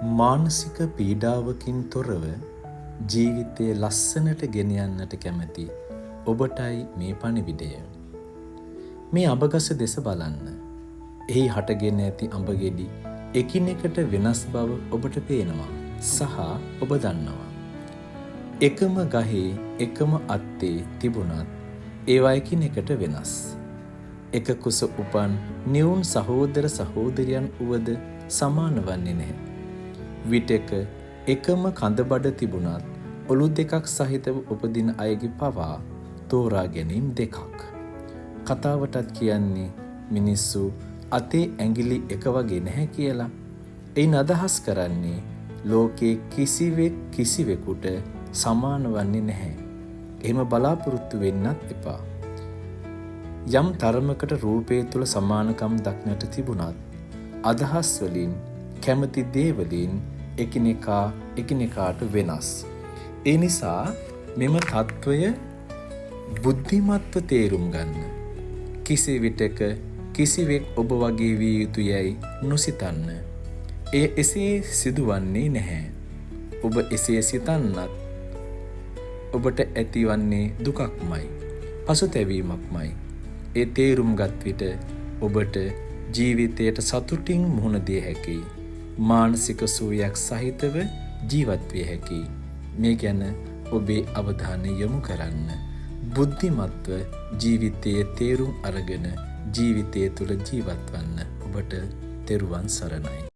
මානසික පීඩාවකින් තොරව ජීවිතයේ ලස්සනට ගෙන යන්නට කැමති ඔබටයි මේ පණිවිඩය. මේ අඹගස දෙස බලන්න. එහි හටගෙන ඇති අඹ ගෙඩි එකිනෙකට වෙනස් බව ඔබට පේනවා සහ ඔබ දන්නවා. එකම ගහේ එකම අත්තේ තිබුණත් ඒවා එකිනෙකට වෙනස්. එක කුස උපන් නිවුන් සහෝදර සහෝදරියන් වුවද සමාන වන්නේ නැහැ. විටක එකම කඳබඩ තිබුණත් ඔලු දෙකක් සහිතව උපදින අයගේ පවා තෝරා ගැනීම දෙකක්. කතාවටත් කියන්නේ මිනිස්සු අතේ ඇඟිලි එක වගේ නැහැ කියලා. එයින් අදහස් කරන්නේ ලෝකේ කිසිවෙක් කිසිවෙකුට සමාන වන්නේ නැහැ. එහෙම බලාපොරොත්තු වෙන්නත් එපා. යම් තරමකට රූපය තුල සමානකම් දක්නට තිබුණත් අදහස් වලින් කැමති දේ වලින් එකිනෙකාට වෙනස්. ඒ නිසා මෙම తত্ত্বය බුද්ධිමත්ව තේරුම් ගන්න. කිසිවිටක කිසිවෙක් ඔබ වගේ විය යුතුයයි නොසිතන්න. එය එසේ සිදුවන්නේ නැහැ. ඔබ එසේ සිතන්නත් ඔබට ඇතිවන්නේ දුකක්මයි, පසුතැවීමක්මයි. ඒ තේරුම්ගත් විට ඔබට ජීවිතයට සතුටින් මුහුණ දිය හැකියි. මානසික සුවයක් සහිතව ජීවත් විය හැකියි. මේ ගැන ඔබේ අවධානය යොමු කරන්න. බුද්ධිමත්ව ජීවිතයේ තේරුම් අරගෙන ජීවිතය තුළ ජීවත් වන්න. ඔබට තෙරුවන් සරණයි.